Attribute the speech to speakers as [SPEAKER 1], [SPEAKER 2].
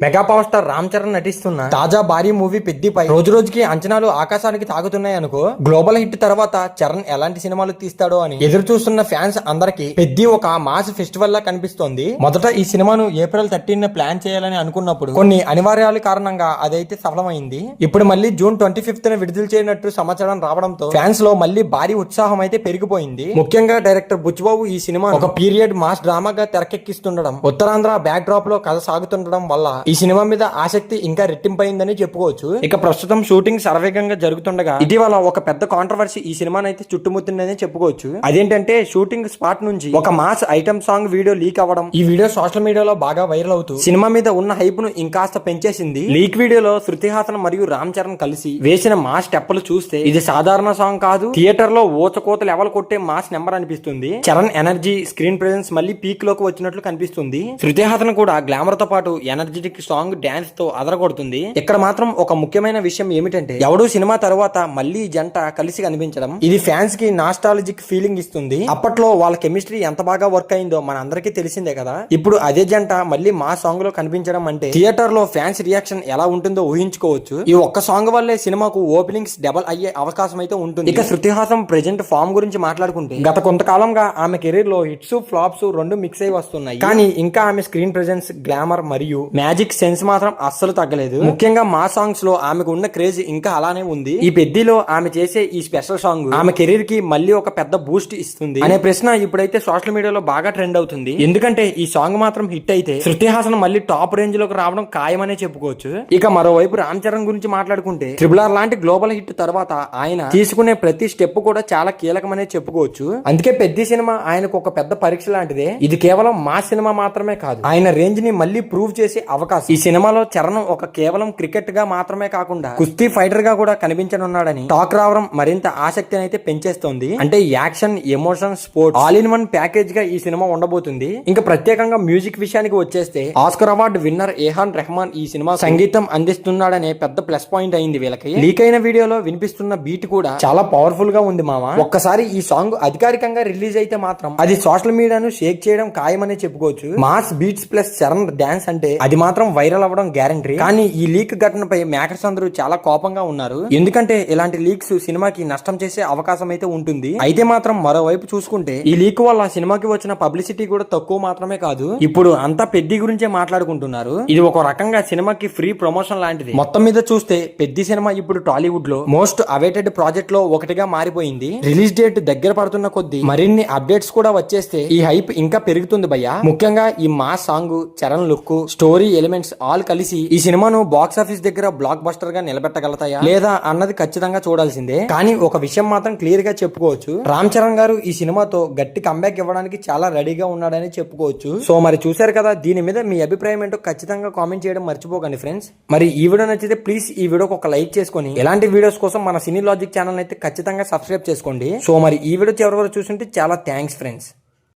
[SPEAKER 1] Mega power star Ram Charan నటిస్తున్న తాజా భారీ మూవీ పెద్దిపై రోజు రోజుకి అంచనాలు ఆకాశానికి తాగుతున్నాయి అనుకో. గ్లోబల్ హిట్ తర్వాత చరణ్ ఎలాంటి సినిమాలు తీస్తాడో అని ఎదురు చూస్తున్న ఫ్యాన్స్ అందరికి పెద్ది ఒక మాస్ ఫెస్టివల్ లా కనిపిస్తోంది. మొదట ఈ సినిమాను ఏప్రిల్ 13 ప్లాన్ చేయాలని అనుకున్నప్పుడు కొన్ని అనివార్యాల కారణంగా అదైతే సఫలమైంది. ఇప్పుడు మళ్ళీ జూన్ 25 విడుదల చేయనట్టు సమాచారం రావడంతో ఫ్యాన్స్ లో మళ్ళీ భారీ ఉత్సాహం అయితే పెరిగిపోయింది. ముఖ్యంగా డైరెక్టర్ బుచ్చిబాబు ఈ సినిమా ఒక పీరియడ్ మాస్ డ్రామాగా తెరకెక్కిస్తుండడం, ఉత్తరాంధ్ర బ్యాక్ డ్రాప్ లో కథ సాగుతుండడం వల్ల ఈ సినిమా మీద ఆసక్తి ఇంకా రెట్టింపైందని చెప్పుకోవచ్చు. ఇక ప్రస్తుతం షూటింగ్ శరవేగంగా జరుగుతుండగా ఇటీవల ఒక పెద్ద కాంట్రవర్సీ ఈ సినిమాని అయితే చుట్టుముట్టిందని చెప్పుకోవచ్చు. అదేంటంటే షూటింగ్ స్పాట్ నుంచి ఒక mass item song video leak అవ్వడం. ఈ వీడియో సోషల్ మీడియాలో బాగా వైరల్ అవుతూ సినిమా మీద ఉన్న హైప్ ను ఇంకాస్త పెంచేసింది. లీక్ వీడియోలో శృతి హాసన్ మరియు రామ్ చరణ్ కలిసి వేసిన మాస్ స్టెప్పులు చూస్తే ఇది సాధారణ సాంగ్ కాదు, థియేటర్ లో ఊచకోత లెవెల్ కొట్టే మాస్ నెంబర్ అనిపిస్తుంది. చరణ్ ఎనర్జీ, స్క్రీన్ ప్రెజెన్స్ మళ్ళీ పీక్ లోకి వచ్చినట్లు కనిపిస్తుంది. శృతి హాసన్ కూడా గ్లామర్ తో పాటు ఎనర్జెటిక్ సాంగ్ డాన్స్ తో అదరగొడుతుంది. ఇక్కడ మాత్రం ఒక ముఖ్యమైన విషయం ఏమిటంటే ఎవడు సినిమా తర్వాత మళ్ళీ జంట కలిసి కనిపించడం. ఇది ఫ్యాన్స్ కి నాస్టాలజిక్ ఫీలింగ్ ఇస్తుంది. అప్పట్లో వాళ్ళ కెమిస్ట్రీ ఎంత బాగా వర్క్ అయిందో మన అందరికీ తెలిసిందే కదా. ఇప్పుడు అదే జంట మళ్ళీ మా సాంగ్ లో కనిపించడం అంటే థియేటర్ లో ఫ్యాన్స్ రియాక్షన్ ఎలా ఉంటుందో ఊహించుకోవచ్చు. ఈ ఒక్క సాంగ్ వల్లే సినిమాకు ఓపెనింగ్స్ డబల్ అయ్యే అవకాశం అయితే ఉంటుంది. ఇక శృతి హాసన్ ప్రెజెంట్ ఫామ్ గురించి మాట్లాడుకుంటే గత కొంతకాలంగా ఆమె కెరీర్ లో హిట్స్ ఫ్లాప్స్ రెండు మిక్స్ అయి వస్తున్నాయి. కానీ ఇంకా ఆమె స్క్రీన్ ప్రెజెన్స్, గ్లామర్ మరియు మ్యాజిక్ సెన్స్ మాత్రం అస్సలు తగ్గలేదు. ముఖ్యంగా మా సాంగ్స్ లో ఆమెకు ఉన్న క్రేజ్ ఇంకా అలానే ఉంది. ఈ పెద్దిలో ఆమె చేసే ఈ స్పెషల్ సాంగ్ ఆమె కెరీర్ కి మళ్ళీ ఒక పెద్ద బూస్ట్ ఇస్తుంది అనే ప్రశ్న ఇప్పుడైతే సోషల్ మీడియాలో బాగా ట్రెండ్ అవుతుంది. ఎందుకంటే ఈ సాంగ్ మాత్రం హిట్ అయితే శృతి హాసన్ మళ్ళీ టాప్ రేంజ్ లోకి రావడం ఖాయమనే చెప్పుకోవచ్చు. ఇక మరోవైపు రామ్ చరణ్ గురించి మాట్లాడుకుంటే RRR లాంటి గ్లోబల్ హిట్ తర్వాత ఆయన తీసుకునే ప్రతి స్టెప్ కూడా చాలా కీలకమనే చెప్పుకోవచ్చు. అందుకే పెద్ద సినిమా ఆయనకు ఒక పెద్ద పరీక్ష లాంటిదే. ఇది కేవలం మా సినిమా మాత్రమే కాదు, ఆయన రేంజ్ ని మళ్ళీ ప్రూవ్ చేసే అవకాశం. ఈ సినిమాలో చరణ్ ఒక కేవలం క్రికెట్ గా మాత్రమే కాకుండా కుస్తీ ఫైటర్ గా కూడా కనిపించనున్నాడని టాక్ రావడం మరింత ఆసక్తిని అయితే పెంచేస్తోంది. అంటే action, emotion, sports all in one package గా ఈ సినిమా ఉండబోతుంది. ఇంకా ప్రత్యేకంగా మ్యూజిక్ విషయానికి వచ్చేస్తే ఆస్కర్ అవార్డు విన్నర్ ఏహాన్ రెహమాన్ ఈ సినిమా సంగీతం అందిస్తున్నాడనే పెద్ద ప్లస్ పాయింట్ అయింది వీళ్ళకి. లీక్ అయిన వీడియోలో వినిపిస్తున్న బీట్ కూడా చాలా పవర్ఫుల్ గా ఉంది మామ. ఒక్కసారి ఈ సాంగ్ అధికారికంగా రిలీజ్ అయితే మాత్రం అది సోషల్ మీడియాను షేక్ చేయడం ఖాయమనే చెప్పుకోవచ్చు. Mass beats plus Charan dance అంటే అది మాత్రం వైరల్ అవ్వడం గ్యారంటీ. కానీ ఈ లీక్ ఘటనపై మేకర్స్ అందరూ చాలా కోపంగా ఉన్నారు. ఎందుకంటే ఇలాంటి లీక్స్ సినిమాకి నష్టం చేసే అవకాశం అయితే ఉంటుంది. అయితే మాత్రం మరోవైపు చూసుకుంటే ఈ లీక్ వల్ల సినిమాకి వచ్చిన పబ్లిసిటీ కూడా తక్కువ మాత్రమే కాదు, ఇప్పుడు అంతా పెద్ది గురించే మాట్లాడుకుంటున్నారు. ఇది ఒక రకంగా సినిమాకి ఫ్రీ ప్రమోషన్ లాంటిది. మొత్తం మీద చూస్తే పెద్ది సినిమా ఇప్పుడు టాలీవుడ్ లో మోస్ట్ అవైటెడ్ ప్రాజెక్ట్ లో ఒకటిగా మారిపోయింది. రిలీజ్ డేట్ దగ్గర పడుతున్న కొద్దీ మరిన్ని అప్డేట్స్ కూడా వచ్చేస్తే ఈ హైప్ ఇంకా పెరుగుతుంది భయ్యా. ముఖ్యంగా ఈ mass song, Charan look, story elements all కలిసి ఈ సినిమాను బాక్స్ ఆఫీస్ దగ్గర బ్లాక్ బస్టర్ గా నిలబెట్టగలతాయా లేదా అన్నది ఖచ్చితంగా చూడాల్సిందే. కానీ ఒక విషయం మాత్రం క్లియర్ గా చెప్పుకోవచ్చు, రామ్ చరణ్ గారు ఈ సినిమాతో గట్టి కంబ్యాక్ ఇవ్వడానికి చాలా రెడీగా ఉన్నాడని చెప్పుకోవచ్చు. సో మరి చూసారు కదా, దీని మీద మీ అభిప్రాయం ఏంటో ఖచ్చితంగా కామెంట్ చేయడం మర్చిపోకండి ఫ్రెండ్స్. మరి ఈ వీడియో నచ్చితే ప్లీజ్ ఈ వీడియోకి ఒక లైక్ చేసుకొని ఇలాంటి వీడియోస్ కోసం మన సినీ లాజిక్ ఛానల్ అయితే ఖచ్చితంగా సబ్స్క్రైబ్ చేసుకోండి. సో మరి ఈ వీడియో చివరి వరకు చూస్తుంటే చాలా థ్యాంక్స్ ఫ్రెండ్స్.